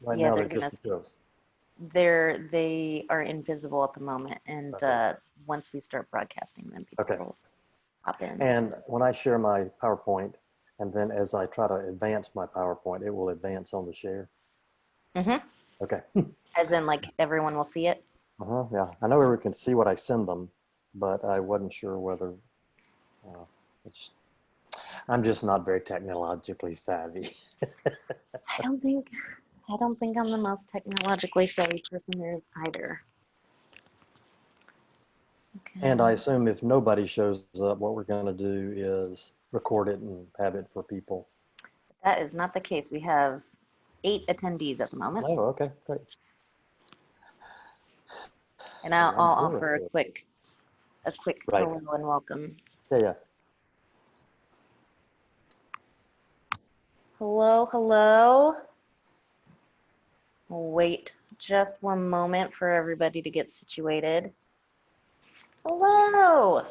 Right Yeah, now, they're they're gonna. just the shows. They are invisible at the moment, and Okay. once we start broadcasting, then people Okay. will hop in. And when I share my PowerPoint, and then as I try to advance my PowerPoint, it will advance on the share. Mm-hmm. Okay. As in, like, everyone will see it. Yeah. I know everyone can see what I send them, but I wasn't sure whether uh, it's, I'm just not very technologically savvy. I don't think I don't think I'm the most technologically savvy person there is either. And I Okay. assume if nobody shows up, what we're going to do is record it and have it for people. That is not the case. We have 8 attendees at the moment, Oh, okay, great. and And I'll I'm offer here. a quick Right. hello and welcome. Yeah, yeah. Hello, hello. We'll wait just one moment for everybody to get situated. Hello.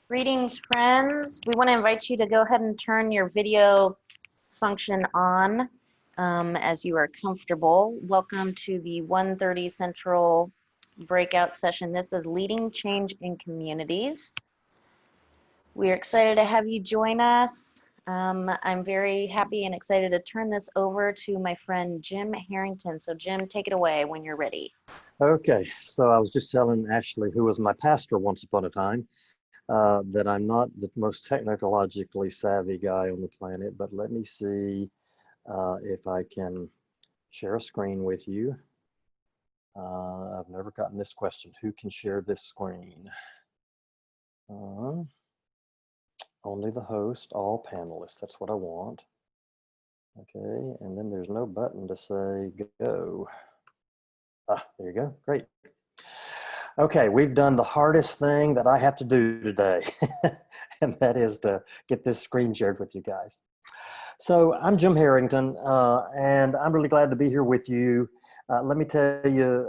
Greetings, friends. We want to invite you to go ahead and turn your video function on as you are comfortable. Welcome to the 1:30 Central breakout session. This is Leading Change in Communities. We're excited to have you join us. I'm very happy and excited to turn this over to my friend Jim Herrington. So Jim, take it away when you're ready. Okay, so I was just telling Ashley, who was my pastor once upon a time, that I'm not the most technologically savvy guy on the planet, but let me see if I can share a screen with you. I've never gotten this question. Who can share this screen? Only the host, all panelists. That's what I want. Okay, and then there's no button to say go. There you go. Great. Okay, we've done the hardest thing that I have to do today, and that is to get this screen shared with you guys. So I'm Jim Herrington, and I'm really glad to be here with you. Let me tell you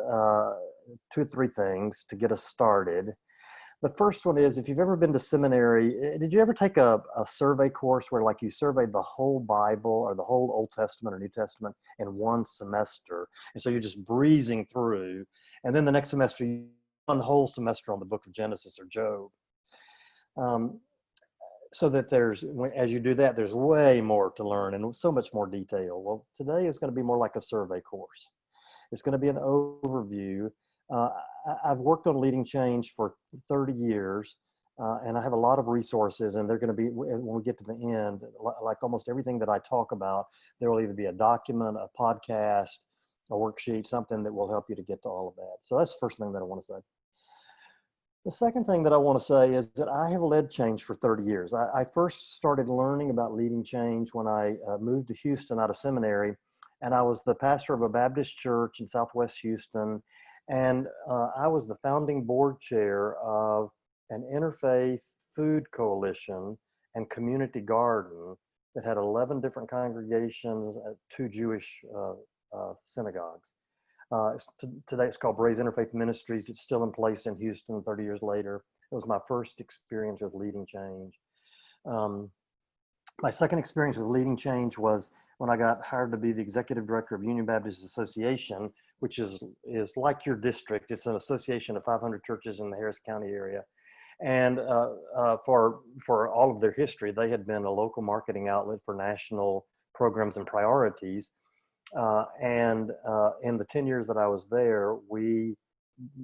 2 or 3 things to get us started. The first one is, if you've ever been to seminary, did you ever take a survey course where like you surveyed the whole Bible or the whole Old Testament or New Testament in one semester? And so you're just breezing through, and then the next semester, you one whole semester on the book of Genesis or Job. So that there's, as you do that, there's way more to learn and so much more detail. Well, today is going to be more like a survey course. It's going to be an overview. I've worked on leading change for 30 years, and I have a lot of resources, and they're going to be, when we get to the end, like almost everything that I talk about, there will either be a document, a podcast, a worksheet, something that will help you to get to all of that. So that's the first thing that I want to say. The second thing that I want to say is that I have led change for 30 years. I first started learning about leading change when I moved to Houston out of seminary, and I was the pastor of a Baptist church in Southwest Houston, and I was the founding board chair of an interfaith food coalition and community garden that had 11 different congregations, 2 Jewish synagogues. Today it's called Braze Interfaith Ministries. It's still in place in Houston 30 years later. It was my first experience with leading change. My second experience with leading change was when I got hired to be the executive director of Union Baptist Association, which is like your district. It's an association of 500 churches in the Harris County area. And for all of their history, they had been a local marketing outlet for national programs and priorities. And in the 10 years that I was there, we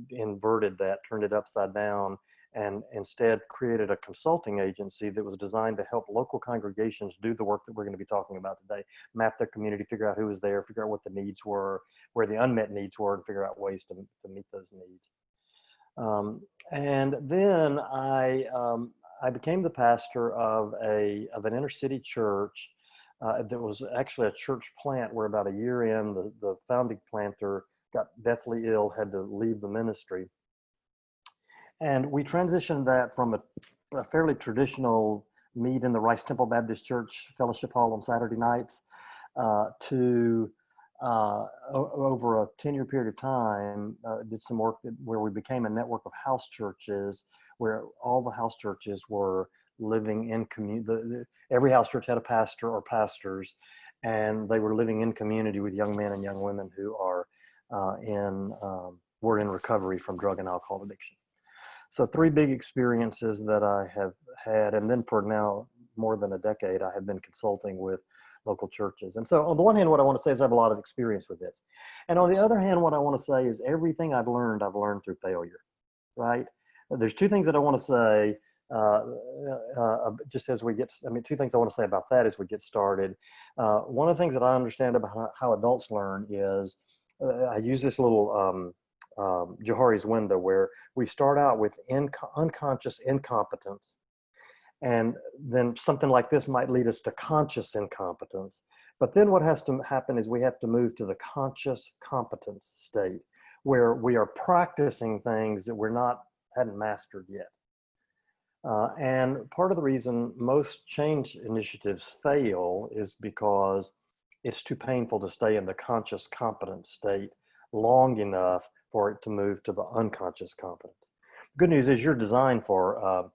inverted that, turned it upside down, and instead created a consulting agency that was designed to help local congregations do the work that we're going to be talking about today. Map their community, figure out who was there, figure out what the needs were, where the unmet needs were, and figure out ways to meet those needs. And then I became the pastor of an inner city church that was actually a church plant where about a year in, the founding planter got deathly ill, had to leave the ministry. And we transitioned that from a fairly traditional meet in the Rice Temple Baptist Church Fellowship Hall on Saturday nights to over a 10-year period of time, did some work where we became a network of house churches where all the house churches were living in community. Every house church had a pastor or pastors, and they were living in community with young men and young women who are were in recovery from drug and alcohol addiction. So 3 big experiences that I have had, and then for now more than a decade, I have been consulting with local churches. And so on the one hand, what I want to say is I have a lot of experience with this. And on the other hand, what I want to say is everything I've learned through failure, right? There's 2 things that I want to say just as we get, 2 things I want to say about that as we get started. One of the things that I understand about how adults learn is I use this little Johari's window where we start out with unconscious incompetence, and then something like this might lead us to conscious incompetence. But then what has to happen is we have to move to the conscious competence state where we are practicing things that hadn't mastered yet. And part of the reason most change initiatives fail is because it's too painful to stay in the conscious competence state long enough for it to move to the unconscious competence. Good news is you're designed for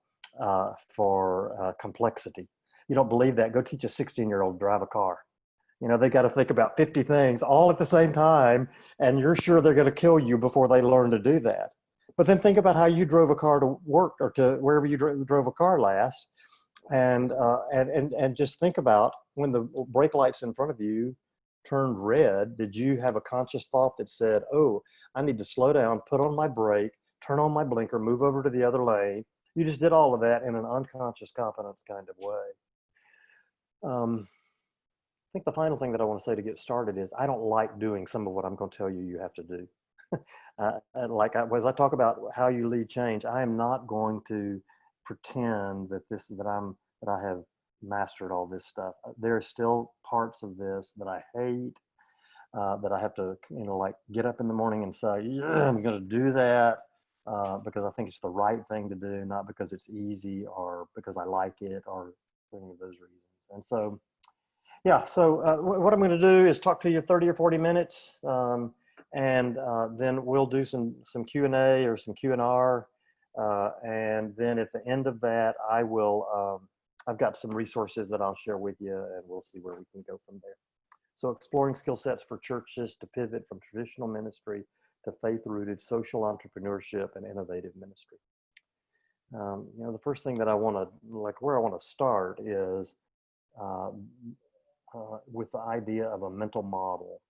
complexity. You don't believe that? Go teach a 16-year-old to drive a car. You know, they got to think about 50 things all at the same time, and you're sure they're going to kill you before they learn to do that. But then think about how you drove a car to work or to wherever you drove a car last, and just think about when the brake lights in front of you turned red, did you have a conscious thought that said, oh, I need to slow down, put on my brake, turn on my blinker, move over to the other lane? You just did all of that in an unconscious competence kind of way. I think the final thing that I want to say to get started is I don't like doing some of what I'm going to tell you have to do. As I talk about how you lead change, I am not going to pretend that I have mastered all this stuff. There are still parts of this that I hate, that I have to, get up in the morning and say, yeah, I'm going to do that because I think it's the right thing to do, not because it's easy or because I like it or for any of those reasons. And so, yeah, so what I'm going to do is talk to you 30 or 40 minutes. And then we'll do some Q&A or some Q&R. And then at the end of that, I've got some resources that I'll share with you, and we'll see where we can go from there. So exploring skill sets for churches to pivot from traditional ministry to faith-rooted social entrepreneurship and innovative ministry. The first thing that where I want to start is with the idea of a mental model.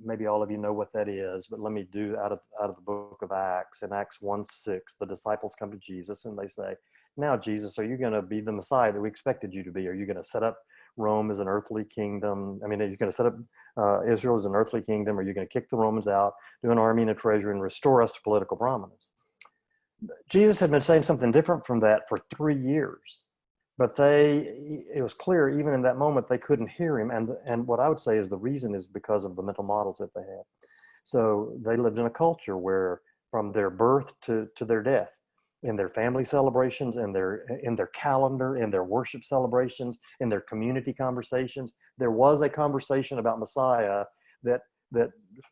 Maybe all of you know what that is, but let me do out of the book of Acts. In Acts 1:6, the disciples come to Jesus and they say, now, Jesus, are you going to be the Messiah that we expected you to be? Are you going to set up Rome as an earthly kingdom? Are you going to set up Israel as an earthly kingdom? Are you going to kick the Romans out, do an army and a treasury, and restore us to political prominence? Jesus had been saying something different from that for 3 years. But it was clear even in that moment they couldn't hear him. And what I would say is the reason is because of the mental models that they had. So they lived in a culture where from their birth to their death, in their family celebrations, in their calendar, in their worship celebrations, in their community conversations, there was a conversation about Messiah that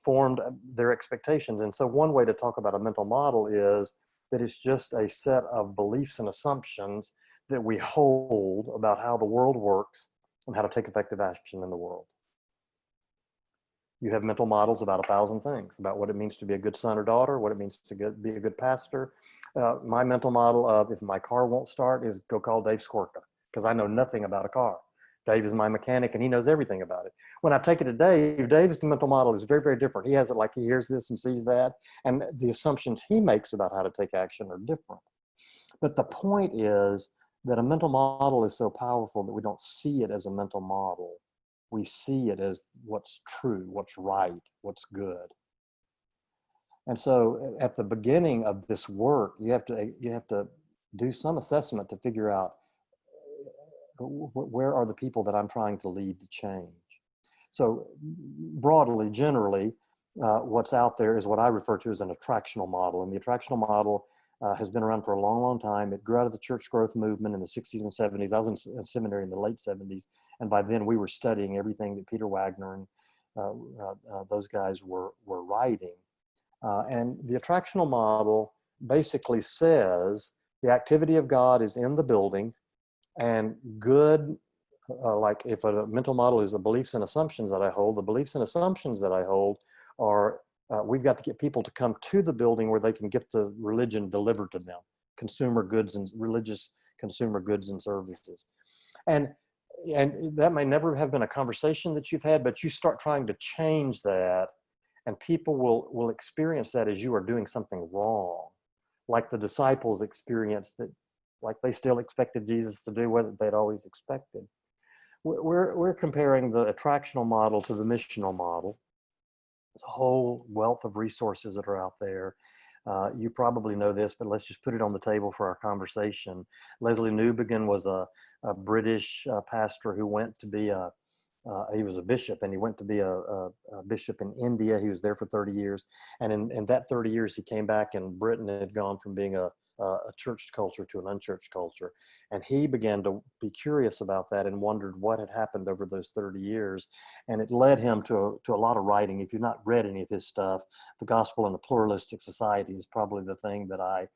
formed their expectations. And so one way to talk about a mental model is that it's just a set of beliefs and assumptions that we hold about how the world works and how to take effective action in the world. You have mental models about 1,000 things, about what it means to be a good son or daughter, what it means to be a good pastor. My mental model of if my car won't start is go call Dave Skorka, because I know nothing about a car. Dave is my mechanic and he knows everything about it. When I take it to Dave's mental model is very, very different. He has it like he hears this and sees that, and the assumptions he makes about how to take action are different. But the point is that a mental model is so powerful that we don't see it as a mental model. We see it as what's true, what's right, what's good. And so at the beginning of this work, you have to do some assessment to figure out where are the people that I'm trying to lead to change. So broadly, generally, what's out there is what I refer to as an attractional model. And the attractional model has been around for a long, long time. It grew out of the church growth movement in the 60s and 70s. I was in seminary in the late 70s. And by then we were studying everything that Peter Wagner and those guys were writing. And the attractional model basically says the activity of God is in the building, and good like if a mental model is the beliefs and assumptions that I hold, the beliefs and assumptions that I hold are, we've got to get people to come to the building where they can get the religion delivered to them, consumer goods and religious consumer goods and services. And that may never have been a conversation that you've had, but you start trying to change that, and people will experience that as you are doing something wrong, like the disciples experienced that, like they still expected Jesus to do what they'd always expected. We're comparing the attractional model to the missional model. There's a whole wealth of resources that are out there. You probably know this, but let's just put it on the table for our conversation. Leslie Newbigin was a British pastor who went to be he was a bishop, and he went to be a bishop in India. He was there for 30 years. And in that 30 years, he came back, and Britain had gone from being a churched culture to an unchurched culture. And he began to be curious about that and wondered what had happened over those 30 years. And it led him to a lot of writing. If you've not read any of his stuff, The Gospel in a Pluralistic Society is probably the thing that I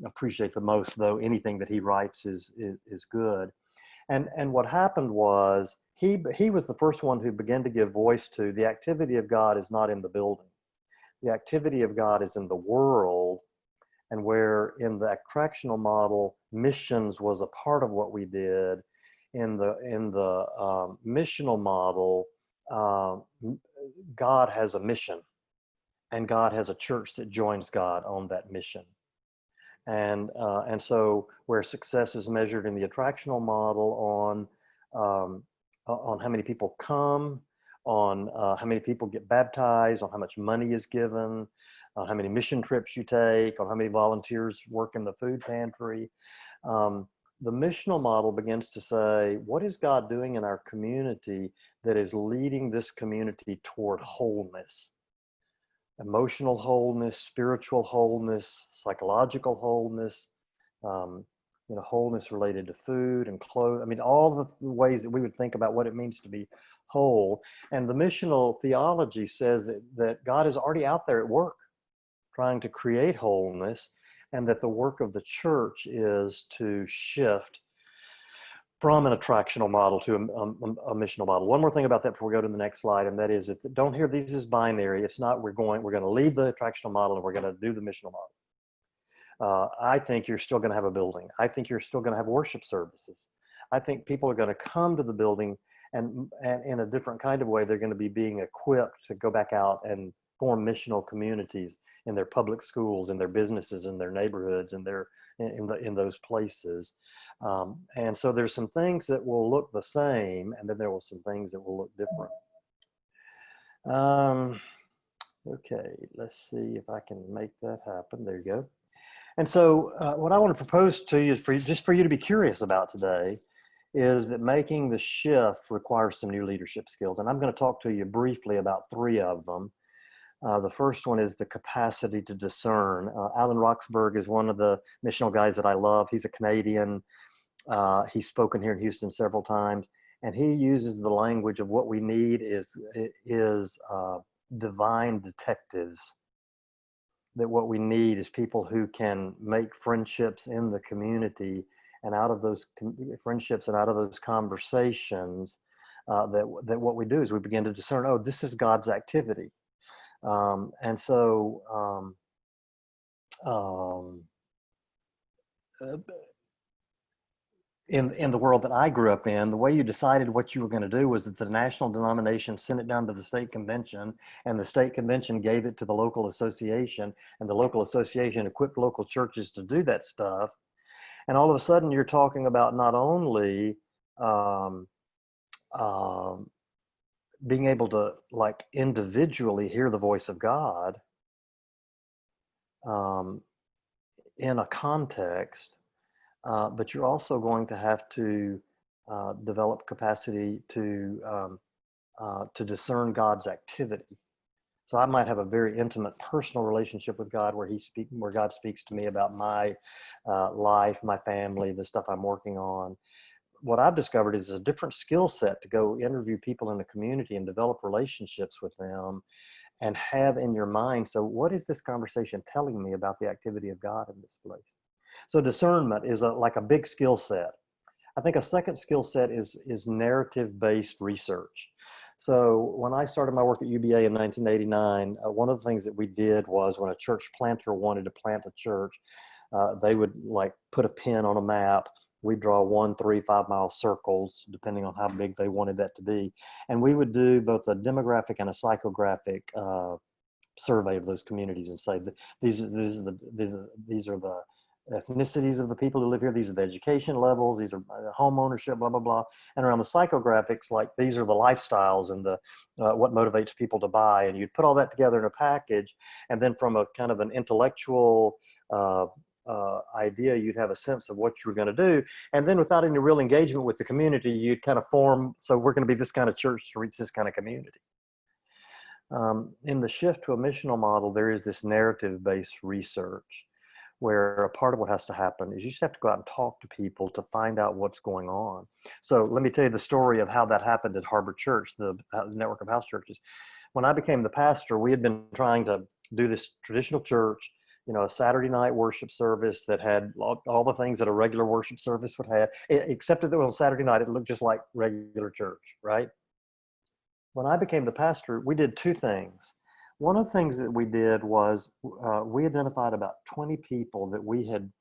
appreciate the most, though anything that he writes is good. And what happened was he was the first one who began to give voice to the activity of God is not in the building. The activity of God is in the world. And where in the attractional model, missions was a part of what we did, in the missional model, God has a mission, and God has a church that joins God on that mission. And so where success is measured in the attractional model on how many people come, on how many people get baptized, on how much money is given, on how many mission trips you take, on how many volunteers work in the food pantry. The missional model begins to say, what is God doing in our community that is leading this community toward wholeness? Emotional wholeness, spiritual wholeness, psychological wholeness, wholeness related to food and clothes. I mean, all the ways that we would think about what it means to be whole. And the missional theology says that God is already out there at work, trying to create wholeness, and that the work of the church is to shift from an attractional model to a missional model. One more thing about that before we go to the next slide, and that is, if don't hear these as binary. It's not we're going to leave the attractional model and we're going to do the missional model. I think you're still going to have a building. I think you're still going to have worship services. I think people are going to come to the building, and in a different kind of way, they're going to be being equipped to go back out and form missional communities in their public schools, in their businesses, in their neighborhoods, in those places. And so there's some things that will look the same, and then there will some things that will look different. Okay, let's see if I can make that happen. There you go. And so what I want to propose to you is just for you to be curious about today is that making the shift requires some new leadership skills. And I'm going to talk to you briefly about 3 of them. The first one is the capacity to discern. Alan Roxburgh is one of the missional guys that I love. He's a Canadian. He's spoken here in Houston several times, and he uses the language of what we need is divine detectives. That what we need is people who can make friendships in the community, and out of those friendships and out of those conversations, that what we do is we begin to discern, oh, this is God's activity. And so in the world that I grew up in, the way you decided what you were going to do was that the national denomination sent it down to the state convention, and the state convention gave it to the local association, and the local association equipped local churches to do that stuff. And all of a sudden you're talking about not only being able to like individually hear the voice of God in a context, but you're also going to have to develop capacity to discern God's activity. So I might have a very intimate personal relationship with God where God speaks to me about my life, my family, the stuff I'm working on. What I've discovered is a different skill set to go interview people in the community and develop relationships with them and have in your mind, so what is this conversation telling me about the activity of God in this place? So discernment is like a big skill set. I think a second skill set is narrative-based research. So when I started my work at UBA in 1989, one of the things that we did was when a church planter wanted to plant a church, they would like put a pin on a map. We'd draw 1, 3, 5-mile circles, depending on how big they wanted that to be. And we would do both a demographic and a psychographic survey of those communities and say that these are the ethnicities of the people who live here. These are the education levels. These are home ownership, blah, blah, blah. And around the psychographics, like these are the lifestyles and the what motivates people to buy. And you'd put all that together in a package. And then from a kind of an intellectual idea, you'd have a sense of what you were going to do. And then without any real engagement with the community, you'd kind of form, so we're going to be this kind of church to reach this kind of community. In the shift to a missional model, there is this narrative-based research where a part of what has to happen is you just have to go out and talk to people to find out what's going on. So let me tell you the story of how that happened at Harbor Church, the network of house churches. When I became the pastor, we had been trying to do this traditional church, you know, a Saturday night worship service that had all the things that a regular worship service would have, except that it was Saturday night, it looked just like regular church, right? When I became the pastor, we did two things. One of the things that we did was we identified about 20 people that we had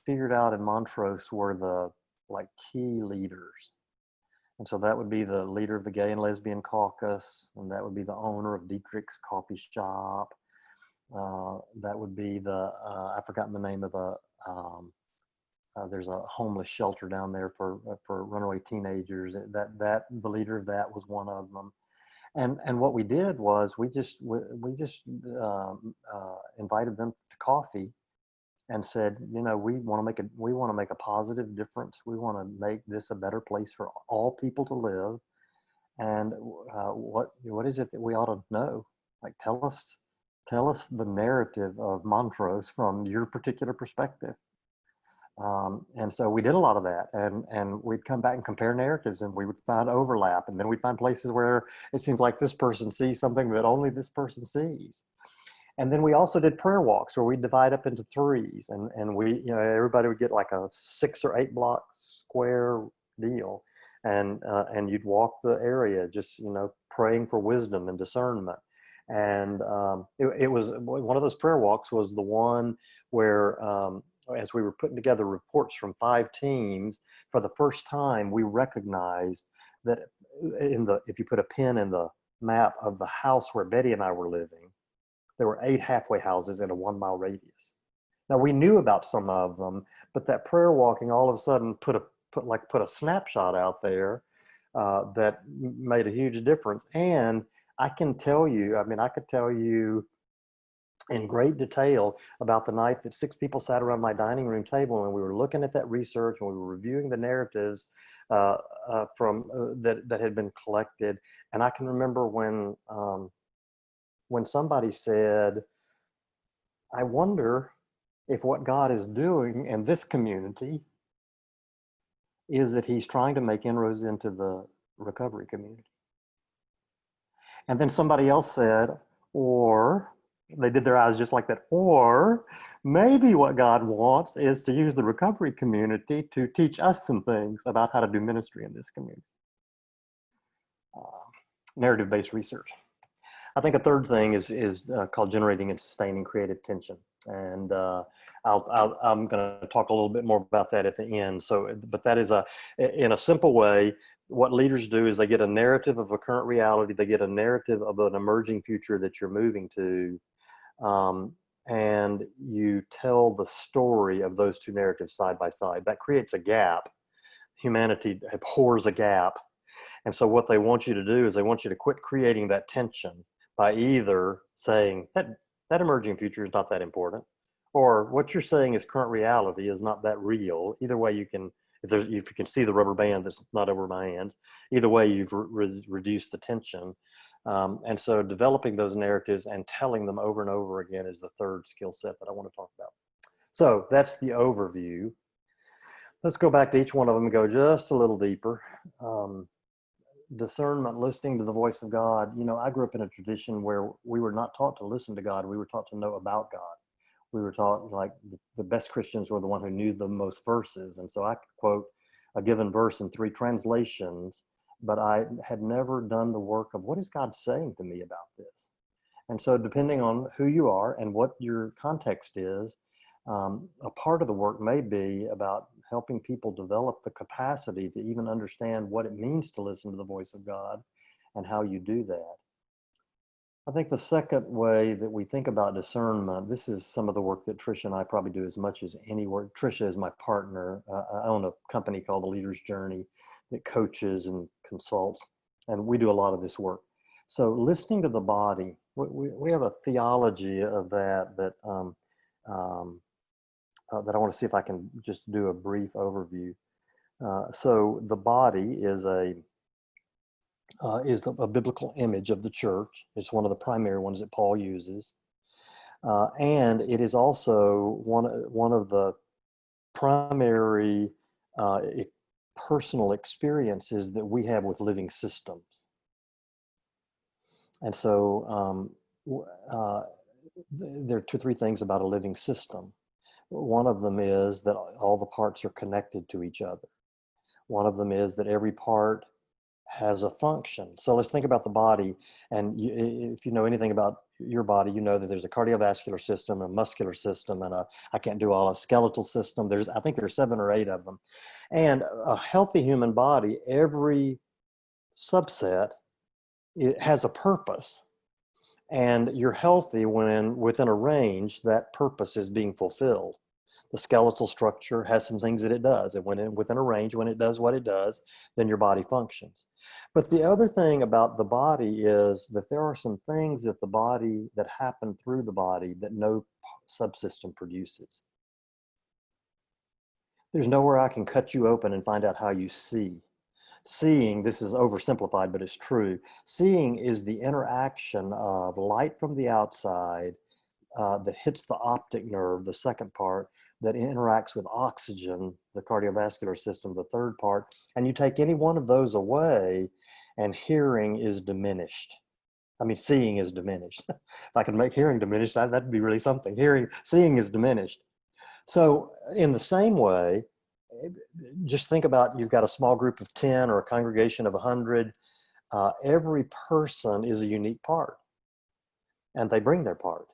figured out in Montrose were the like key leaders. And so that would be the leader of the Gay and Lesbian Caucus, and that would be the owner of Dietrich's Coffee Shop. That would be the, I've forgotten the name of the, there's a homeless shelter down there for runaway teenagers. The leader of that was one of them. And what we did was we just invited them to coffee and said, you know, we want to make a positive difference. We want to make this a better place for all people to live. And what is it that we ought to know? Like, tell us the narrative of Montrose from your particular perspective. And so we did a lot of that, and we'd come back and compare narratives, and we would find overlap, and then we'd find places where it seems like this person sees something that only this person sees. And then we also did prayer walks where we divide up into threes, and we, you know, everybody would get like a 6 or 8 block square deal, and you'd walk the area just, you know, praying for wisdom and discernment. And it was one of those prayer walks was the one where as we were putting together reports from 5 teams, for the first time, we recognized that if you put a pin in the map of the house where Betty and I were living, there were 8 halfway houses in a 1-mile radius. Now we knew about some of them, but that prayer walking all of a sudden put a snapshot out there that made a huge difference. And I can tell you, I could tell you in great detail about the night that 6 people sat around my dining room table and we were looking at that research and we were reviewing the narratives that had been collected. And I can remember when somebody said, I wonder if what God is doing in this community is that he's trying to make inroads into the recovery community. And then somebody else said, or they did their eyes just like that, or maybe what God wants is to use the recovery community to teach us some things about how to do ministry in this community. Narrative-based research. I think a third thing is called generating and sustaining creative tension. And I'm going to talk a little bit more about that at the end. So, but that is in a simple way, what leaders do is they get a narrative of a current reality. They get a narrative of an emerging future that you're moving to. And you tell the story of those two narratives side by side. That creates a gap. Humanity abhors a gap. And so what they want you to do is they want you to quit creating that tension by either saying that emerging future is not that important, or what you're saying is current reality is not that real. Either way, you can, if you can see the rubber band that's not over my hands, either way you've reduced the tension. And so developing those narratives and telling them over and over again is the third skill set that I want to talk about. So that's the overview. Let's go back to each one of them and go just a little deeper. Discernment, listening to the voice of God. You know, I grew up in a tradition where we were not taught to listen to God. We were taught to know about God. We were taught like the best Christians were the one who knew the most verses. And so I could quote a given verse in 3 translations, but I had never done the work of what is God saying to me about this? And so depending on who you are and what your context is, a part of the work may be about helping people develop the capacity to even understand what it means to listen to the voice of God and how you do that. I think the second way that we think about discernment, this is some of the work that Tricia and I probably do as much as any work. Tricia is my partner. I own a company called The Leader's Journey that coaches and consults, and we do a lot of this work. So listening to the body, we have a theology of that that I want to see if I can just do a brief overview. So the body is a biblical image of the church. It's one of the primary ones that Paul uses. And it is also one of the primary personal experiences that we have with living systems. And so there are 2 or 3 things about a living system. One of them is that all the parts are connected to each other. One of them is that every part has a function. So let's think about the body. And if you know anything about your body, you know that there's a cardiovascular system, a muscular system, and I can't do all, a skeletal system. I think there's 7 or 8 of them. And a healthy human body, every subset, it has a purpose. And you're healthy when within a range that purpose is being fulfilled. The skeletal structure has some things that it does. And within a range, when it does what it does, then your body functions. But the other thing about the body is that there are some things that happen through the body that no subsystem produces. There's nowhere I can cut you open and find out how you see. Seeing, this is oversimplified, but it's true. Seeing is the interaction of light from the outside that hits the optic nerve, the second part, that interacts with oxygen, the cardiovascular system, the third part, and you take any one of those away and hearing is diminished. I mean, seeing is diminished. If I could make hearing diminished, that'd be really something. Seeing is diminished. So in the same way, just think about, you've got a small group of 10 or a congregation of 100. Every person is a unique part, and they bring their part.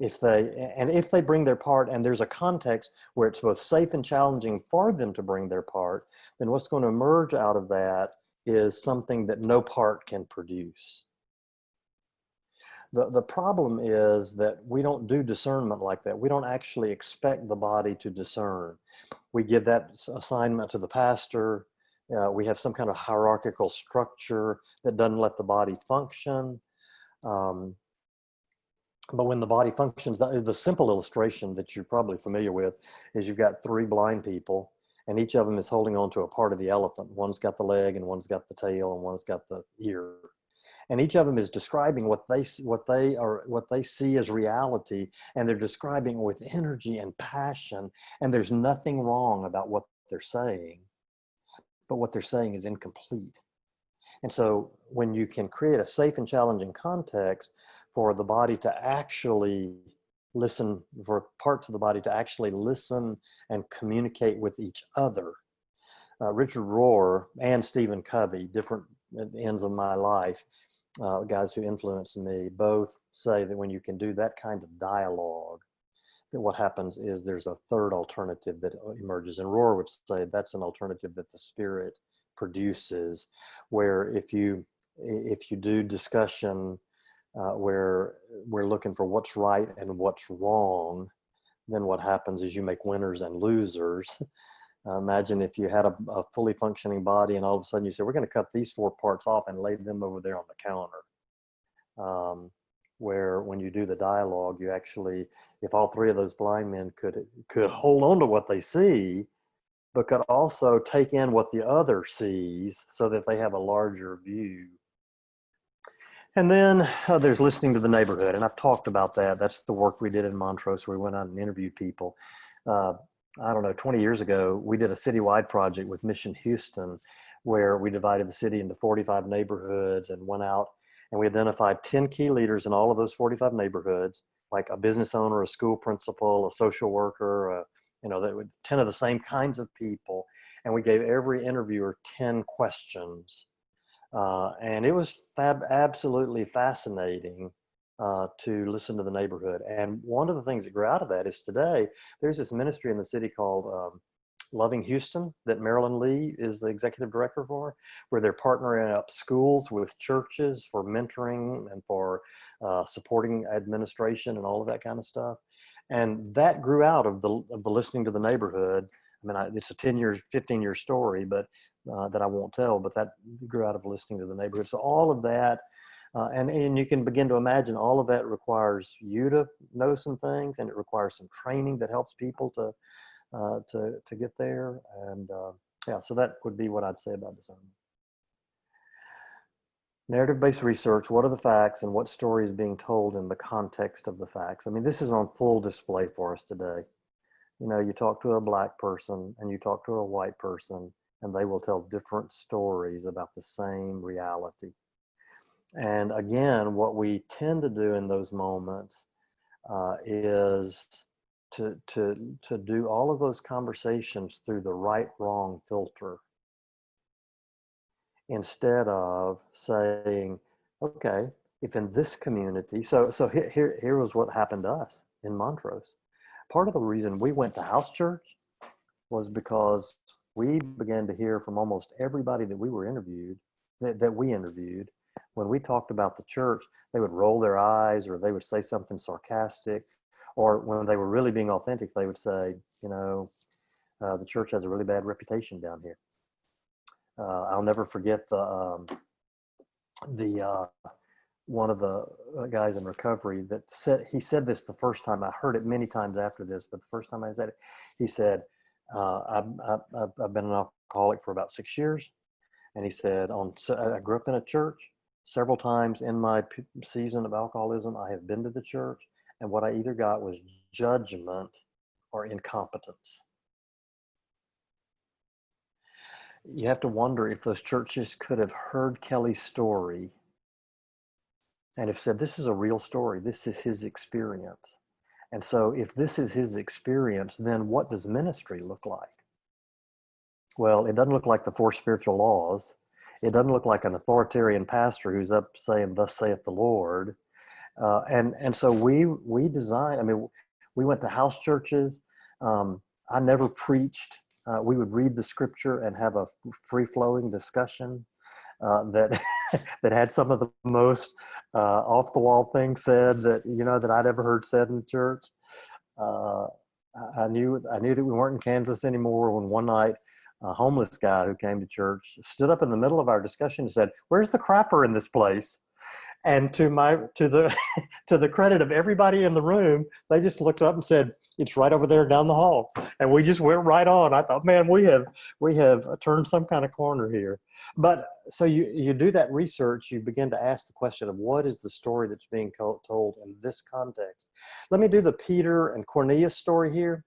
If they bring their part and there's a context where it's both safe and challenging for them to bring their part, then what's going to emerge out of that is something that no part can produce. The problem is that we don't do discernment like that. We don't actually expect the body to discern. We give that assignment to the pastor. We have some kind of hierarchical structure that doesn't let the body function. But when the body functions, the simple illustration that you're probably familiar with is you've got 3 blind people, and each of them is holding on to a part of the elephant. One's got the leg, and one's got the tail, and one's got the ear. And each of them is describing what they see as reality, and they're describing with energy and passion, and there's nothing wrong about what they're saying, but what they're saying is incomplete. And so when you can create a safe and challenging context for the body to actually listen, for parts of the body to actually listen and communicate with each other. Richard Rohr and Stephen Covey, different ends of my life, guys who influenced me, both say that when you can do that kind of dialogue, that what happens is there's a third alternative that emerges. And Rohr would say that's an alternative that the Spirit produces, where if you do discussion where we're looking for what's right and what's wrong, then what happens is you make winners and losers. Imagine if you had a fully functioning body and all of a sudden you say, we're going to cut these 4 parts off and lay them over there on the counter. Where when you do the dialogue, you actually, if all 3 of those blind men could hold on to what they see, but could also take in what the other sees so that they have a larger view. And then there's listening to the neighborhood. And I've talked about that. That's the work we did in Montrose, where we went out and interviewed people. I don't know, 20 years ago, we did a citywide project with Mission Houston, where we divided the city into 45 neighborhoods and went out and we identified 10 key leaders in all of those 45 neighborhoods, like a business owner, a school principal, a social worker, 10 of the same kinds of people. and we gave every interviewer 10 questions. And it was absolutely fascinating to listen to the neighborhood. And one of the things that grew out of that is today, there's this ministry in the city called Loving Houston that Marilyn Lee is the executive director for, where they're partnering up schools with churches for mentoring and for supporting administration and all of that kind of stuff. And that grew out of the listening to the neighborhood. I mean, it's a 15-year story, but that I won't tell, but that grew out of listening to the neighborhood. So all of that, and you can begin to imagine all of that requires you to know some things, and it requires some training that helps people to get there. And yeah, so that would be what I'd say about discernment. Narrative-based research, what are the facts and what story is being told in the context of the facts? I mean, this is on full display for us today. You know, you talk to a Black person and you talk to a white person, and they will tell different stories about the same reality. And again, what we tend to do in those moments is to do all of those conversations through the right-wrong filter, instead of saying, okay, if in this community, so here was what happened to us in Montrose. Part of the reason we went to house church was because we began to hear from almost everybody that we were interviewed, that we interviewed, when we talked about the church, they would roll their eyes, or they would say something sarcastic, or when they were really being authentic, they would say, you know, the church has a really bad reputation down here. I'll never forget one of the guys in recovery that said this the first time. I heard it many times after this, but the first time I said it, he said, I've been an alcoholic for about 6 years. And he said, I grew up in a church. Several times in my season of alcoholism, I have been to the church, and what I either got was judgment or incompetence. You have to wonder if those churches could have heard Kelly's story and have said, this is a real story. This is his experience. And so if this is his experience, then what does ministry look like? Well, it doesn't look like the 4 spiritual laws. It doesn't look like an authoritarian pastor who's up saying, thus saith the Lord. And so we designed, I mean, we went to house churches. I never preached. We would read the scripture and have a free-flowing discussion that that had some of the most off-the-wall things said that, you know, that I'd ever heard said in the church. I knew that we weren't in Kansas anymore when one night a homeless guy who came to church stood up in the middle of our discussion and said, "Where's the crapper in this place?" And to the credit of everybody in the room, they just looked up and said, "It's right over there down the hall." And we just went right on. I thought, man, we have turned some kind of corner here. But so you do that research, you begin to ask the question of what is the story that's being told in this context. Let me do the Peter and Cornelius story here.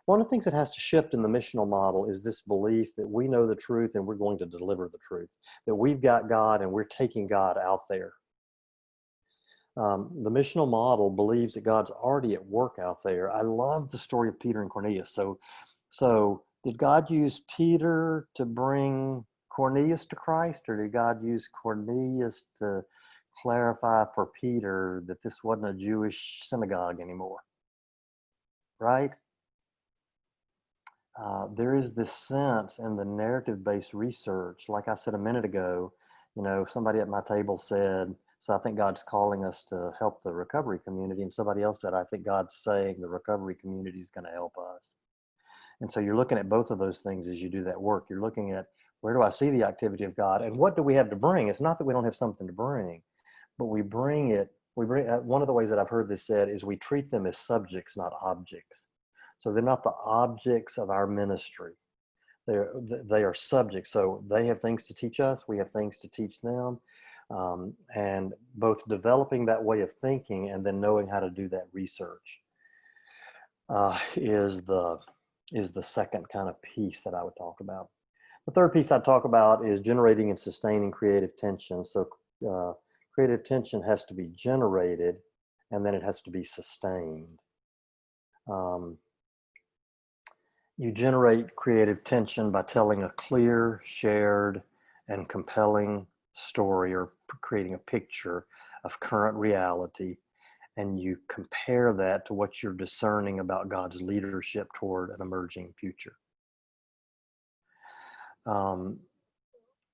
One of the things that has to shift in the missional model is this belief that we know the truth and we're going to deliver the truth, that we've got God and we're taking God out there. The missional model believes that God's already at work out there. I love the story of Peter and Cornelius. So did God use Peter to bring Cornelius to Christ, or did God use Cornelius to clarify for Peter that this wasn't a Jewish synagogue anymore? Right? There is this sense in the narrative-based research, like I said a minute ago, you know, somebody at my table said, so I think God's calling us to help the recovery community. And somebody else said, I think God's saying the recovery community is going to help us. And so you're looking at both of those things as you do that work. You're looking at, where do I see the activity of God? And what do we have to bring? It's not that we don't have something to bring, but we bring it. One of the ways that I've heard this said is we treat them as subjects, not objects. So they're not the objects of our ministry. They are subjects. So they have things to teach us. We have things to teach them. And both developing that way of thinking and then knowing how to do that research is the second kind of piece that I would talk about. The third piece I'd talk about is generating and sustaining creative tension. So creative tension has to be generated and then it has to be sustained. You generate creative tension by telling a clear, shared, and compelling story, or creating a picture of current reality, and you compare that to what you're discerning about God's leadership toward an emerging future. Um,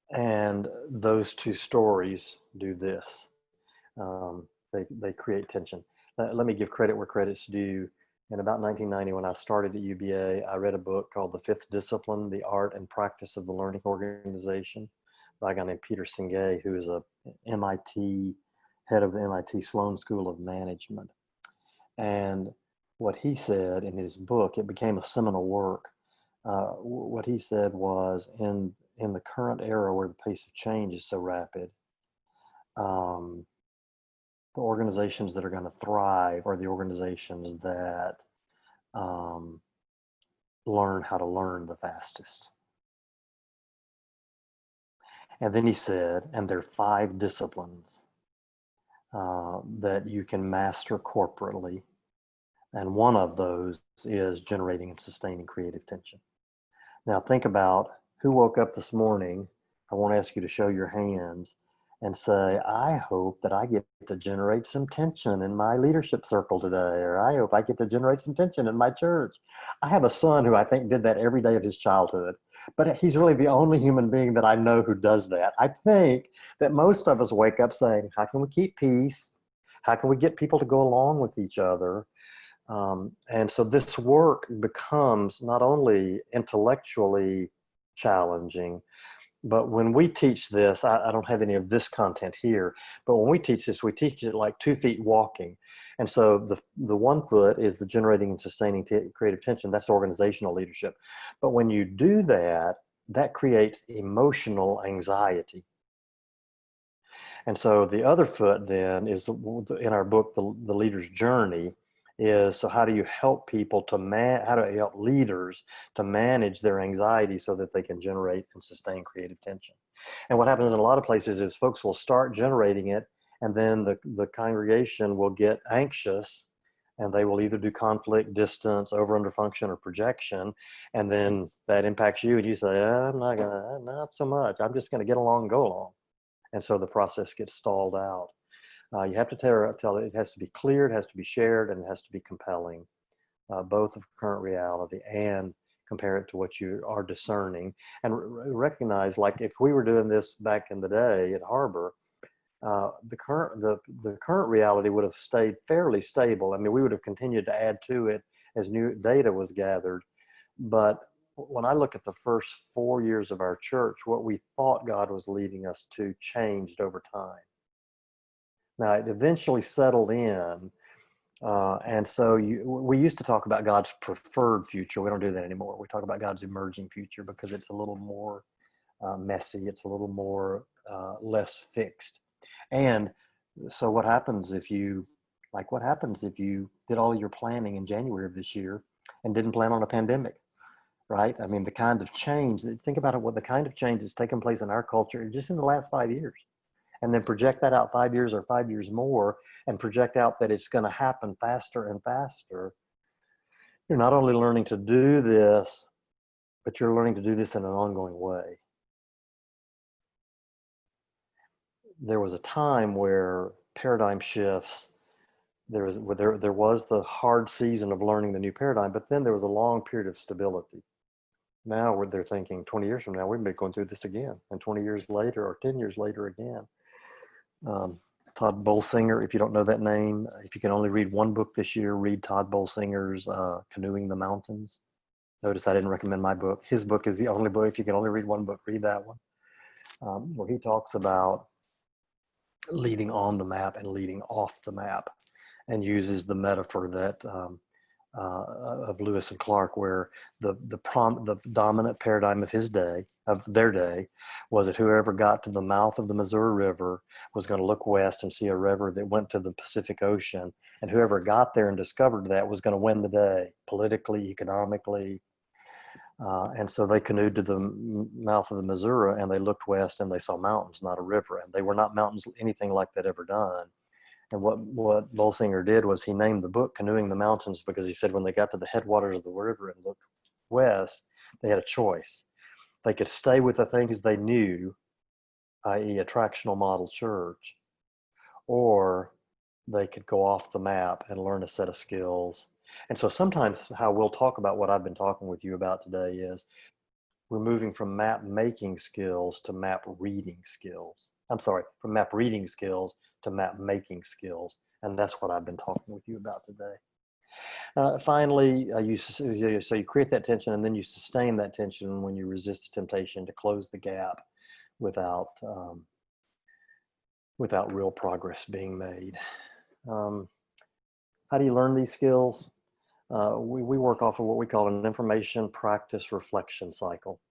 and those two stories do this. They create tension. Let me give credit where credit's due. In about 1990, when I started at UBA, I read a book called The Fifth Discipline, The Art and Practice of the Learning Organization, by a guy named Peter Singay, who is a MIT, head of the MIT Sloan School of Management. And what he said in his book, it became a seminal work. What he said was, in the current era where the pace of change is so rapid, the organizations that are going to thrive are the organizations that learn how to learn the fastest. And then he said, and there are 5 disciplines that you can master corporately. And one of those is generating and sustaining creative tension. Now think about who woke up this morning. I won't ask you to show your hands and say, I hope that I get to generate some tension in my leadership circle today, or I hope I get to generate some tension in my church. I have a son who I think did that every day of his childhood, but he's really the only human being that I know who does that. I think that most of us wake up saying, how can we keep peace? How can we get people to go along with each other? And so this work becomes not only intellectually challenging, but when we teach this, I don't have any of this content here, but when we teach this, we teach it like 2 feet walking. And so the 1 foot is the generating and sustaining creative tension. That's organizational leadership. But when you do that, that creates emotional anxiety. And so the other foot then is, in our book, the Leader's Journey, is, so how do you help people to how do you help leaders to manage their anxiety so that they can generate and sustain creative tension? And what happens in a lot of places is folks will start generating it, and then the congregation will get anxious, and they will either do conflict, distance, over under function, or projection, and then that impacts you, and you say, I'm not so much. I'm just gonna get along and go along. And so the process gets stalled out. You have to tell it has to be clear, it has to be shared, and it has to be compelling, both of current reality and compare it to what you are discerning. And recognize, like if we were doing this back in the day at Harbor, the current reality would have stayed fairly stable. I mean, we would have continued to add to it as new data was gathered. But when I look at the first 4 years of our church, what we thought God was leading us to changed over time. Now, it eventually settled in. And so we used to talk about God's preferred future. We don't do that anymore. We talk about God's emerging future because it's a little more messy. It's a little more less fixed. And so what happens if you did all your planning in January of this year and didn't plan on a pandemic, right? I mean, the kind of change, think about it, what the kind of change that's taken place in our culture just in the last 5 years. And then project that out 5 years or 5 years more, and project out that it's going to happen faster and faster. You're not only learning to do this, but you're learning to do this in an ongoing way. There was a time where paradigm shifts, there was the hard season of learning the new paradigm, but then there was a long period of stability. Now they're thinking 20 years from now, we may be going through this again, and 20 years later or 10 years later again. Todd Bolsinger, if you don't know that name, if you can only read 1 book this year, read Todd Bolsinger's Canoeing the Mountains. Notice I didn't recommend my book. His book is the only book. If you can only read 1 book, read that one. Where he talks about leading on the map and leading off the map, and uses the metaphor that of Lewis and Clark, where the dominant paradigm of their day, was that whoever got to the mouth of the Missouri River was going to look west and see a river that went to the Pacific Ocean, and whoever got there and discovered that was going to win the day, politically, economically. And so they canoed to the mouth of the Missouri, and they looked west and they saw mountains, not a river, and they were not mountains anything like that ever done. And what Bolsinger did was he named the book Canoeing the Mountains, because he said when they got to the headwaters of the river and looked West, they had a choice. They could stay with the things they knew, i.e. a tractional model church, or they could go off the map and learn a set of skills. And so sometimes how we'll talk about what I've been talking with you about today is we're moving from map making skills to map reading skills. I'm sorry, from map reading skills to map making skills. And that's what I've been talking with you about today. Finally, so you create that tension and then you sustain that tension when you resist the temptation to close the gap without real progress being made. How do you learn these skills? We work off of what we call an information practice reflection cycle.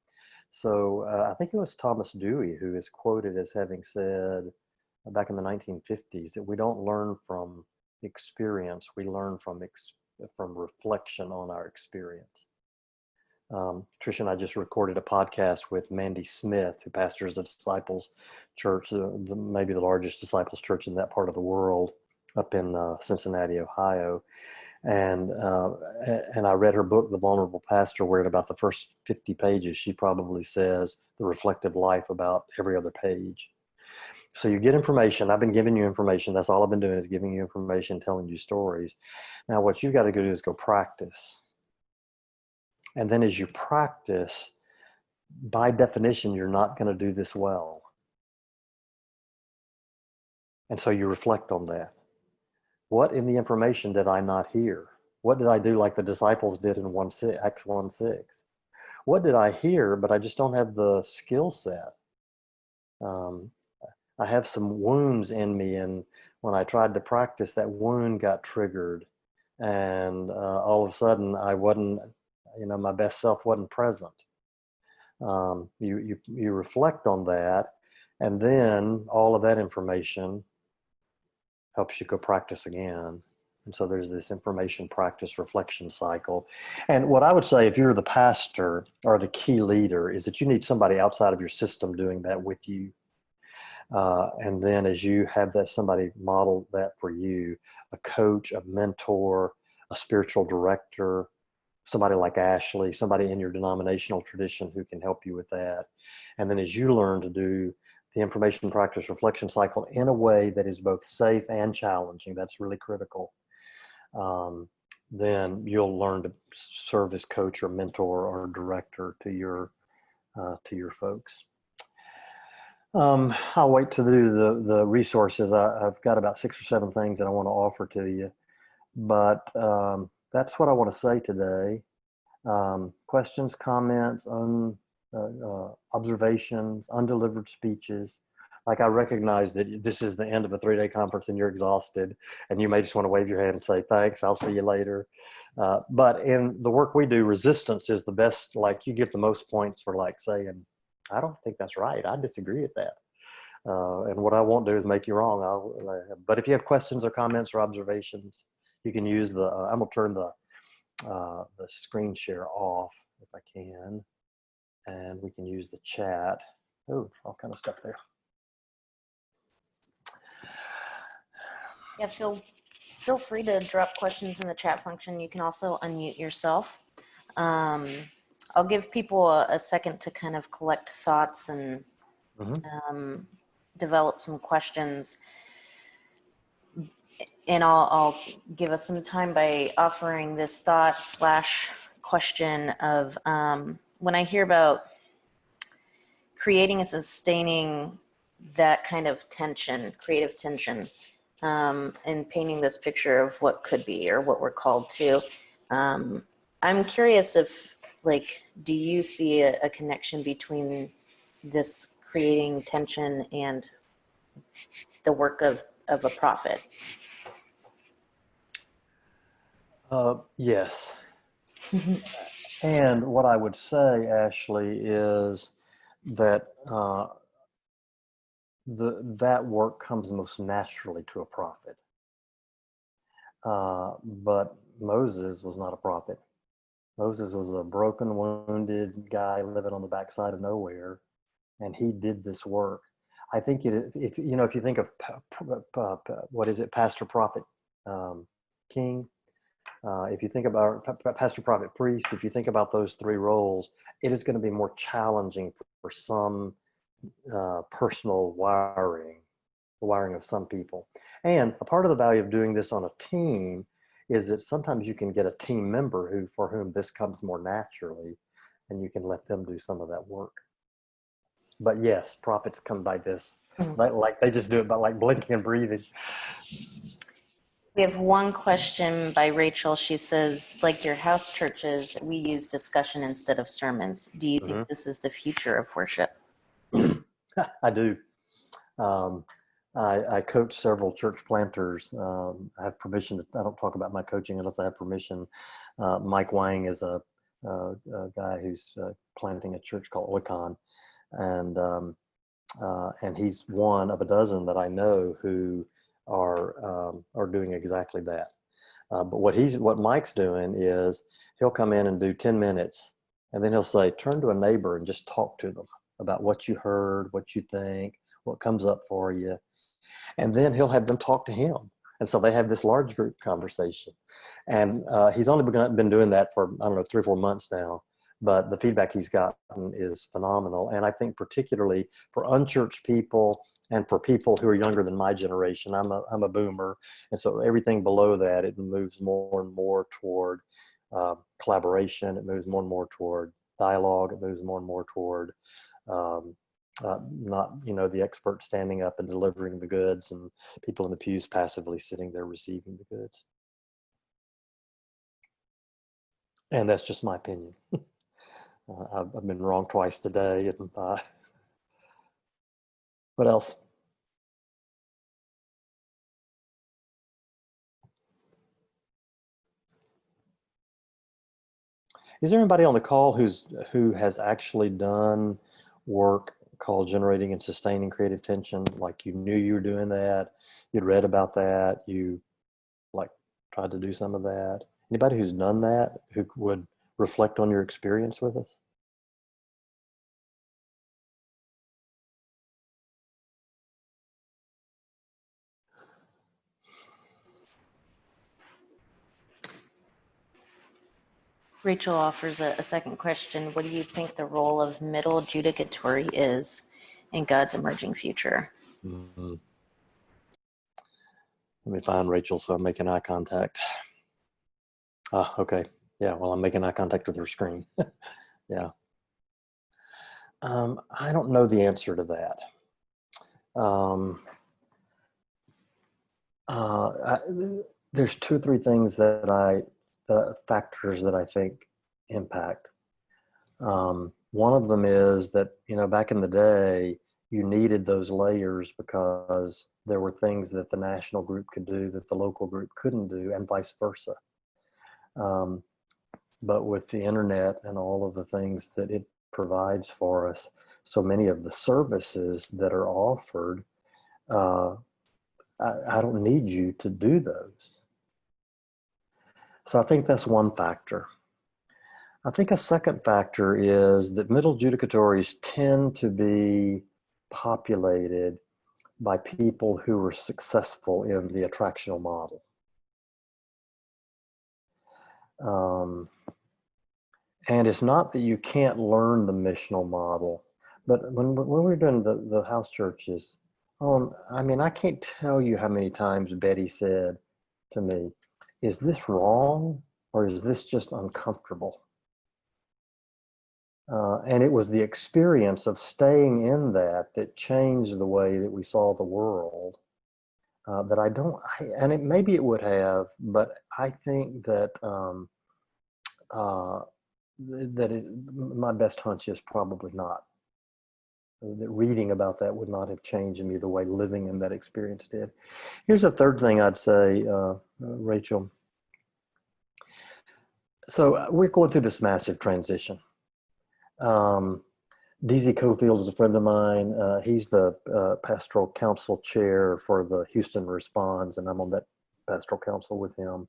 So I think it was Thomas Dewey who is quoted as having said back in the 1950s that we don't learn from experience, we learn from reflection on our experience. Tricia and I just recorded a podcast with Mandy Smith, who pastors the Disciples Church, maybe the largest Disciples Church in that part of the world, up in Cincinnati, Ohio. And I read her book, The Vulnerable Pastor, where in about the first 50 pages, she probably says the reflective life about every other page. So you get information. I've been giving you information. That's all I've been doing is giving you information, telling you stories. Now what you've got to do is go practice. And then as you practice, by definition, you're not going to do this well. And so you reflect on that. What in the information did I not hear? What did I do like the disciples did in Acts 1:6? What did I hear, but I just don't have the skill set? I have some wounds in me, and when I tried to practice, that wound got triggered. And all of a sudden, I wasn't, my best self wasn't present. You reflect on that, and then all of that information helps you go practice again. And so there's this information practice reflection cycle. And what I would say, if you're the pastor or the key leader, is that you need somebody outside of your system doing that with you. And then as you have that somebody model that for you, a coach, a mentor, a spiritual director, somebody like Ashley, somebody in your denominational tradition who can help you with that. And then as you learn to do the information practice reflection cycle in a way that is both safe and challenging, that's really critical, then you'll learn to serve as coach or mentor or director to your folks. I'll wait to do the resources. I've got about 6 or 7 things that I want to offer to you, but that's what I want to say today. Questions, comments, observations, undelivered speeches. Like, I recognize that this is the end of a 3-day conference and you're exhausted and you may just want to wave your hand and say, thanks, I'll see you later. But in the work we do, resistance is the best. Like, you get the most points for like saying, I don't think that's right. I disagree with that. And what I won't do is make you wrong. But if you have questions or comments or observations, you can use I'm gonna turn the screen share off if I can, and we can use the chat. Oh, all kind of stuff there. Yeah, feel free to drop questions in the chat function. You can also unmute yourself. I'll give people a second to kind of collect thoughts and develop some questions. And I'll give us some time by offering this thought / question of when I hear about creating and sustaining that kind of tension, creative tension, and painting this picture of what could be or what we're called to. I'm curious if, like, do you see a connection between this creating tension and the work of a prophet? Yes. And what I would say, Ashley, is that that work comes most naturally to a prophet. But Moses was not a prophet. Moses was a broken, wounded guy living on the backside of nowhere, and he did this work. I think if you think of what is it, pastor, prophet, king, If you think about pastor, prophet, priest, if you think about those three roles, it is going to be more challenging for some personal wiring, the wiring of some people. And a part of the value of doing this on a team is that sometimes you can get a team member for whom this comes more naturally, and you can let them do some of that work. But yes, prophets come by this. Like they just do it by like blinking and breathing. We have one question by Rachel. She says, like your house churches, we use discussion instead of sermons. Do you think this is the future of worship? I do. I coach several church planters. I have permission to, I don't talk about my coaching unless I have permission. Mike Wang is a guy who's planting a church called Oikon. And he's one of a dozen that I know who are doing exactly that. But what Mike's doing is he'll come in and do 10 minutes, and then he'll say, turn to a neighbor and just talk to them about what you heard, what you think, what comes up for you. And then he'll have them talk to him. And so they have this large group conversation. And he's only been doing that for, I don't know, 3 or 4 months now. But the feedback he's gotten is phenomenal. And I think particularly for unchurched people and for people who are younger than my generation, I'm a boomer. And so everything below that, it moves more and more toward collaboration. It moves more and more toward dialogue. It moves more and more toward not, the expert standing up and delivering the goods and people in the pews passively sitting there receiving the goods. And that's just my opinion. I've been wrong twice today. And what else? Is there anybody on the call who has actually done work called generating and sustaining creative tension? Like you knew you were doing that, you'd read about that, you like tried to do some of that. Anybody who's done that who would reflect on your experience with us? Rachel offers a second question. What do you think the role of middle judicatory is in God's emerging future? Mm-hmm. Let me find Rachel so I'm making eye contact. Okay. Yeah, well, I'm making eye contact with her screen. Yeah. I don't know the answer to that. There's 2 or 3 things factors that I think impact. One of them is that, back in the day, you needed those layers because there were things that the national group could do that the local group couldn't do, and vice versa. But with the internet and all of the things that it provides for us, so many of the services that are offered, I don't need you to do those. So I think that's one factor. I think a second factor is that middle judicatories tend to be populated by people who are successful in the attractional model. And it's not that you can't learn the missional model, but when we're doing the house churches, I can't tell you how many times Betty said to me, is this wrong or is this just uncomfortable? And it was the experience of staying in that changed the way that we saw the world. Maybe it would have, but I think that my best hunch is probably not. That reading about that would not have changed me the way living in that experience did. Here's a third thing I'd say, Rachel. So we're going through this massive transition. DZ Cofield is a friend of mine. He's the pastoral council chair for the Houston Responds, and I'm on that pastoral council with him.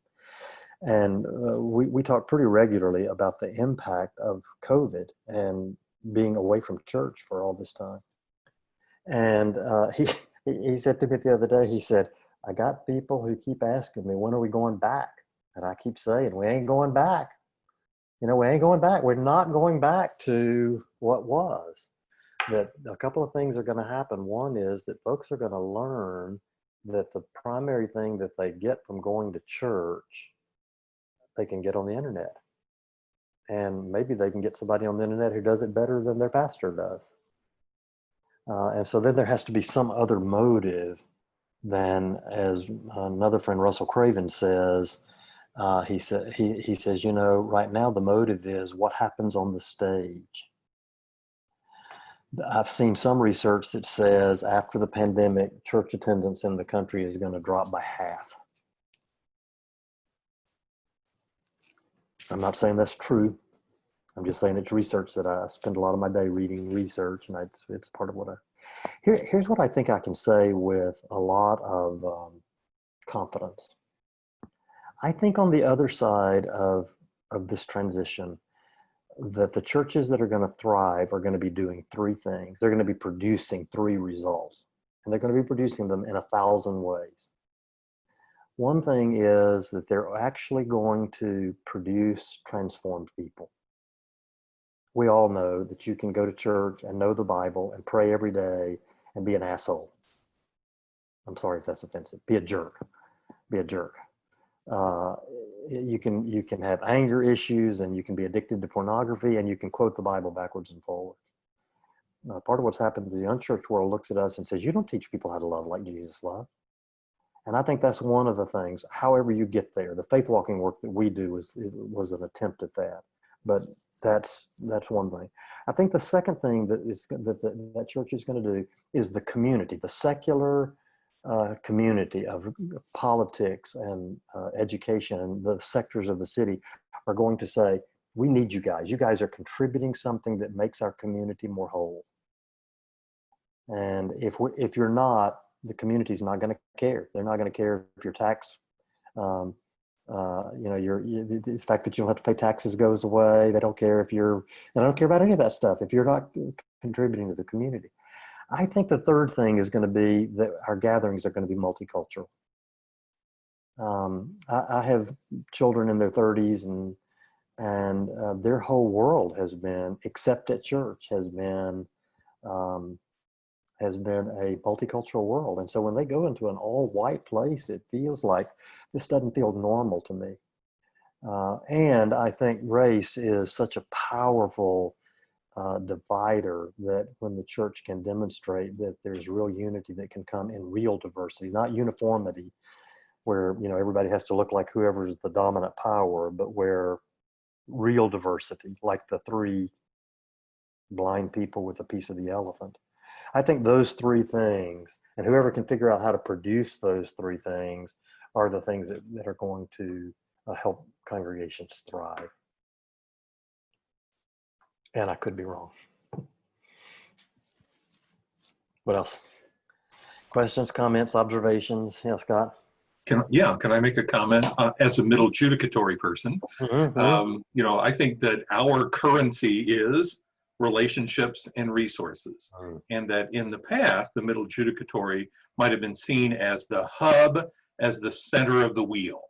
And we talk pretty regularly about the impact of COVID and being away from church for all this time. And he said to me the other day, he said, I got people who keep asking me, when are we going back? And I keep saying, we ain't going back. We ain't going back. We're not going back to what was. That a couple of things are going to happen. One is that folks are going to learn that the primary thing that they get from going to church, they can get on the internet. And maybe they can get somebody on the internet who does it better than their pastor does. And so then there has to be some other motive than, as another friend, Russell Craven, says, he says, right now the motive is what happens on the stage. I've seen some research that says after the pandemic, church attendance in the country is going to drop by half. I'm not saying that's true. I'm just saying it's research that I spend a lot of my day reading research, and it's part of what here's what I think I can say with a lot of confidence. I think on the other side of this transition, that the churches that are going to thrive are going to be doing three things. They're going to be producing three results, and they're going to be producing them in 1,000 ways. One thing is that they're actually going to produce transformed people. We all know that you can go to church and know the Bible and pray every day and be an asshole. I'm sorry if that's offensive. Be a jerk. Be a jerk. You can have anger issues, and you can be addicted to pornography, and you can quote the Bible backwards and forward. Part of what's happened is the unchurched world looks at us and says, you don't teach people how to love like Jesus loved. And I think that's one of the things, however you get there. The faith walking work that we do was an attempt at that. But that's one thing. I think the second thing that church is going to do is the community, the secular community of politics and education and the sectors of the city are going to say, we need you guys. You guys are contributing something that makes our community more whole. And if you're not, the community's not going to care. They're not going to care if your tax, the fact that you don't have to pay taxes goes away. They don't care they don't care about any of that stuff if you're not contributing to the community. I think the third thing is going to be that our gatherings are going to be multicultural. I have children in their 30s, and their whole world has been, except at church, has been a multicultural world. And so when they go into an all-white place, it feels like this doesn't feel normal to me. And I think race is such a powerful divider that when the church can demonstrate that there's real unity that can come in real diversity, not uniformity, where everybody has to look like whoever's the dominant power, but where real diversity, like the three blind people with a piece of the elephant. I think those three things, and whoever can figure out how to produce those three things, are the things that are going to help congregations thrive. And I could be wrong. What else? Questions, comments, observations? Yeah, Scott? Can I make a comment as a middle judicatory person? Mm-hmm. I think that our currency is relationships and resources. And that in the past, the middle judicatory might have been seen as the hub, as the center of the wheel,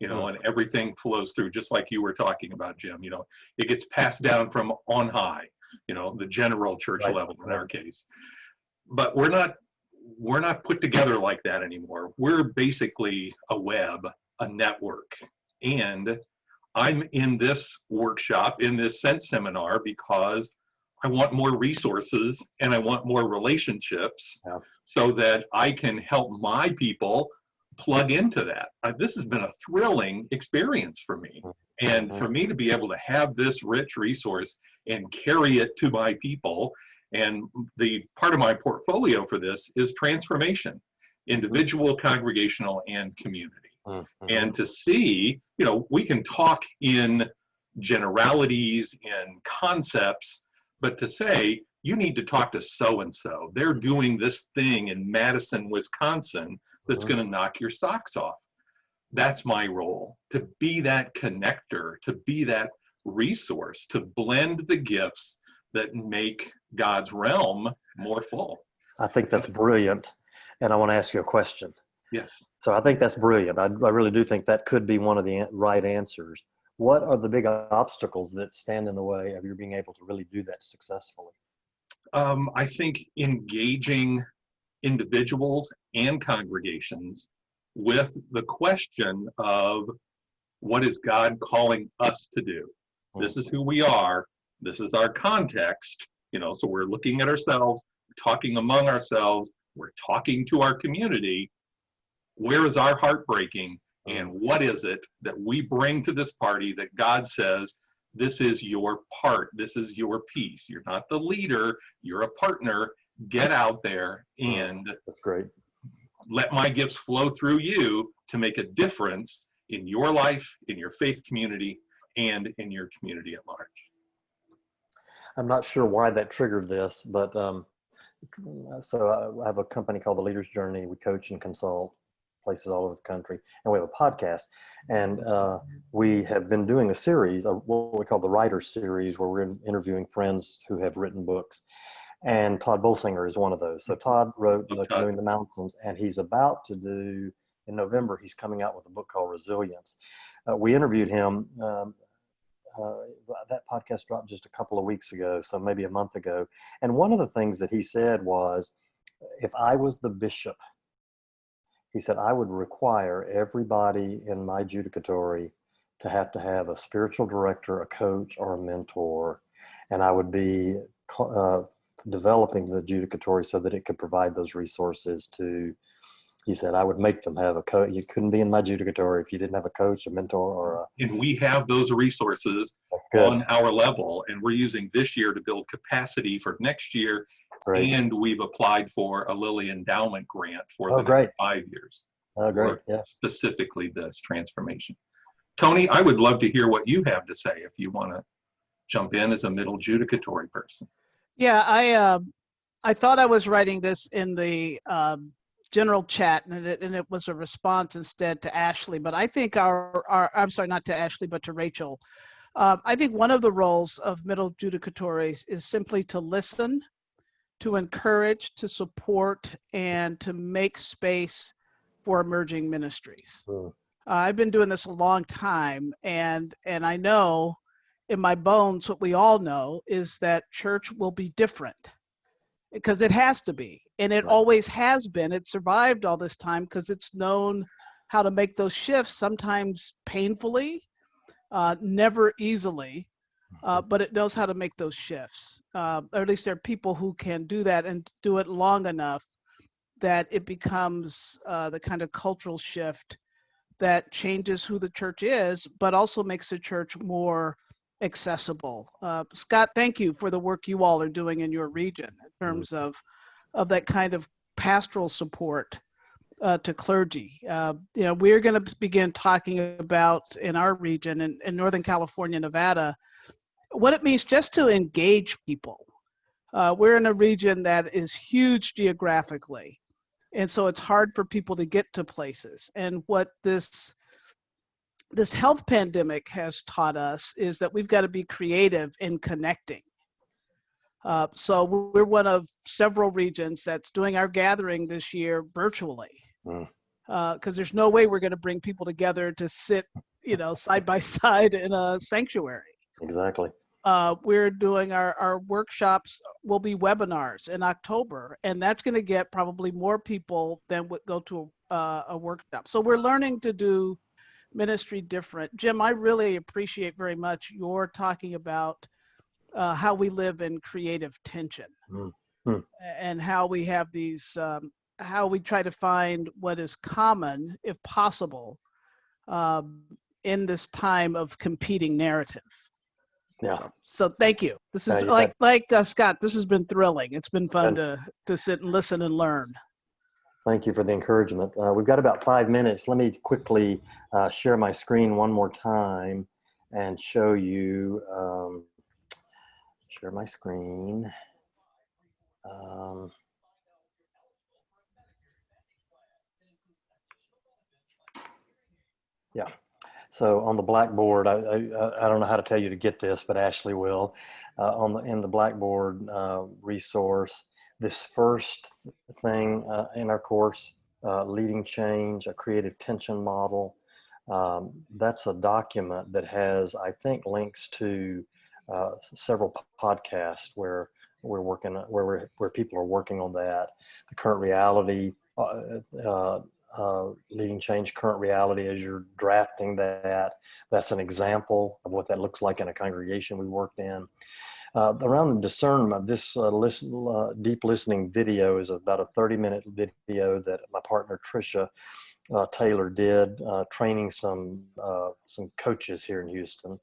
and everything flows through, just like you were talking about, Jim. It gets passed down from on high, the general church level in our case. But we're not put together like that anymore. We're basically a web, a network. And I'm in this workshop, in this Sense seminar, because I want more resources and I want more relationships so that I can help my people plug into that. This has been a thrilling experience for me. And for me to be able to have this rich resource and carry it to my people, and the part of my portfolio for this is transformation, individual, congregational, and community. And to see, we can talk in generalities and concepts, but to say, you need to talk to so-and-so. They're doing this thing in Madison, Wisconsin that's going to knock your socks off. That's my role, to be that connector, to be that resource, to blend the gifts that make God's realm more full. I think that's brilliant. And I want to ask you a question. Yes. So I think that's brilliant. I really do think that could be one of the right answers. What are the big obstacles that stand in the way of you being able to really do that successfully? I think engaging individuals and congregations with the question of what is God calling us to do? This is who we are. This is our context. So we're looking at ourselves, talking among ourselves, we're talking to our community. Where is our heart breaking? And what is it that we bring to this party that God says, this is your part, this is your piece. You're not the leader, you're a partner. Get out there and that's great. Let my gifts flow through you to make a difference in your life, in your faith community, and in your community at large. I'm not sure why that triggered this, but so I have a company called The Leader's Journey. We coach and consult places all over the country, and we have a podcast. And we have been doing a series, what we call the Writer's Series, where we're interviewing friends who have written books. And Todd Bolsinger is one of those. So Todd wrote Canoeing the Mountains, and he's about to do, in November, he's coming out with a book called Resilience. We interviewed him. That podcast dropped just a couple of weeks ago, so maybe a month ago. And one of the things that he said was, if I was the bishop, he said, I would require everybody in my judicatory to have a spiritual director, a coach, or a mentor. And I would be developing the judicatory so that it could provide those resources to, he said, I would make them have a coach. You couldn't be in my judicatory if you didn't have a coach, a mentor, or a... And we have those resources on our level, and we're using this year to build capacity for next year. Great. And we've applied for a Lilly Endowment grant for the next 5 years. Oh, great. Yeah. Specifically this transformation. Tony, I would love to hear what you have to say if you want to jump in as a middle judicatory person. Yeah, I thought I was writing this in the general chat, and it was a response instead to Ashley. But I think I'm sorry, not to Ashley, but to Rachel. I think one of the roles of middle judicatories is simply to listen, to encourage, to support, and to make space for emerging ministries. I've been doing this a long time, and I know in my bones what we all know is that church will be different, because it has to be, and it always has been. It survived all this time because it's known how to make those shifts, sometimes painfully, never easily, but it knows how to make those shifts. Or at least there are people who can do that and do it long enough that it becomes the kind of cultural shift that changes who the church is, but also makes the church more accessible. Scott, thank you for the work you all are doing in your region in terms of that kind of pastoral support to clergy. We're going to begin talking about in our region, in Northern California, Nevada, what it means just to engage people. We're in a region that is huge geographically, and so it's hard for people to get to places. And what this health pandemic has taught us is that we've got to be creative in connecting. So we're one of several regions that's doing our gathering this year virtually, because there's no way we're going to bring people together to sit, side by side in a sanctuary. Exactly. We're doing our workshops will be webinars in October, and that's going to get probably more people than would go to a workshop. So we're learning to do ministry different. Jim, I really appreciate very much your talking about how we live in creative tension and how we have these, how we try to find what is common, if possible, in this time of competing narrative. Yeah. So thank you. This is like Scott, this has been thrilling. It's been fun to sit and listen and learn. Thank you for the encouragement. We've got about 5 minutes. Let me quickly share my screen one more time and show you, share my screen. Yeah. So on the Blackboard, I don't know how to tell you to get this, but Ashley will. In the Blackboard resource, this first thing in our course, Leading Change, a Creative Tension Model. That's a document that has, I think, links to several podcasts where we're working, where people are working on that. The Current Reality, Leading Change, Current Reality, as you're drafting that, that's an example of what that looks like in a congregation we worked in. Around the discernment, this deep listening video is about a 30-minute video that my partner Tricia Taylor did, training some coaches here in Houston.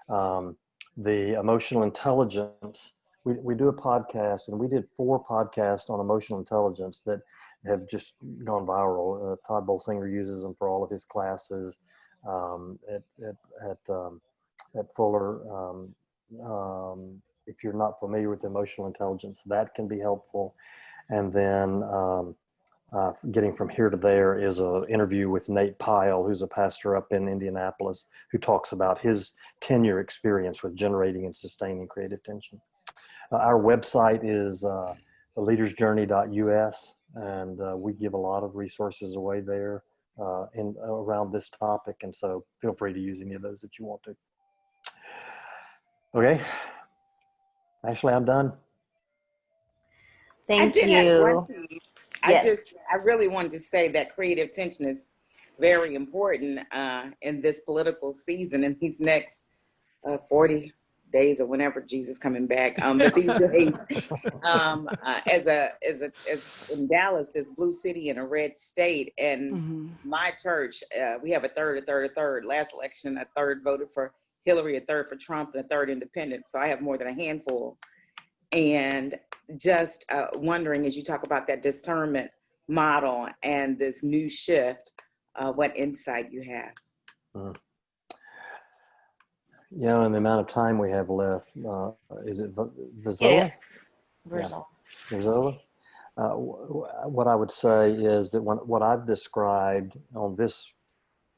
The emotional intelligence, we do a podcast, and we did 4 podcasts on emotional intelligence that have just gone viral. Todd Bolsinger uses them for all of his classes at Fuller. If you're not familiar with emotional intelligence, that can be helpful. And then getting from here to there is an interview with Nate Pyle, who's a pastor up in Indianapolis, who talks about his 10-year experience with generating and sustaining creative tension. Our website is leadersjourney.us, and we give a lot of resources away there around this topic, and so feel free to use any of those that you want to. Okay. Ashley, I'm done. Thank I did have you. one piece. Yes. I really wanted to say that creative tension is very important in this political season, in these next 40 days or whenever Jesus coming back. But these days, as in Dallas, this blue city in a red state, and my church, we have a third. Last election, a third voted for Hillary, a third for Trump, and a third independent. So I have more than a handful. And just wondering, as you talk about that discernment model and this new shift, what insight you have. You know, in the amount of time we have left, is it Vizola? Yeah. Vizola? What I would say is that what I've described on this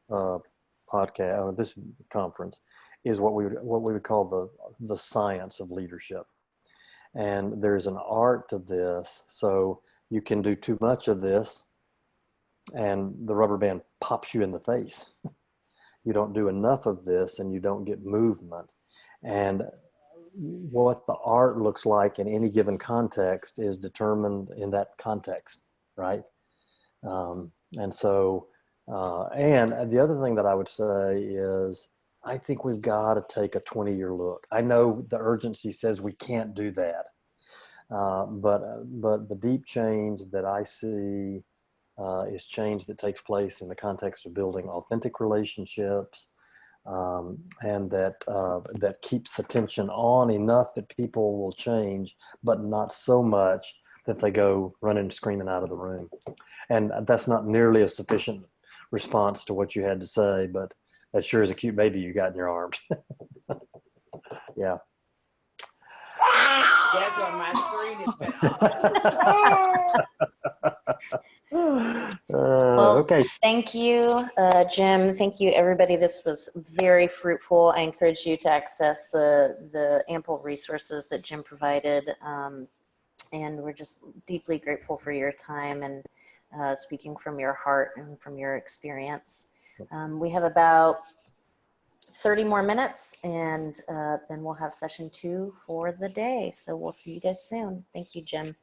podcast or this conference is what we would call the science of leadership. And there's an art to this. So you can do too much of this and the rubber band pops you in the face. You don't do enough of this and you don't get movement. And what the art looks like in any given context is determined in that context, right? And so, and the other thing that I would say is, I think we've got to take a 20-year look. I know the urgency says we can't do that, but the deep change that I see is change that takes place in the context of building authentic relationships, and that keeps the tension on enough that people will change, but not so much that they go running and screaming out of the room. And that's not nearly a sufficient response to what you had to say, but that sure is a cute baby you got in your arms. Yeah. That's on my screen. Okay. Thank you, Jim. Thank you, everybody. This was very fruitful. I encourage you to access the ample resources that Jim provided. And we're just deeply grateful for your time and speaking from your heart and from your experience. We have about 30 more minutes, and then we'll have session 2 for the day. So we'll see you guys soon. Thank you, Jim.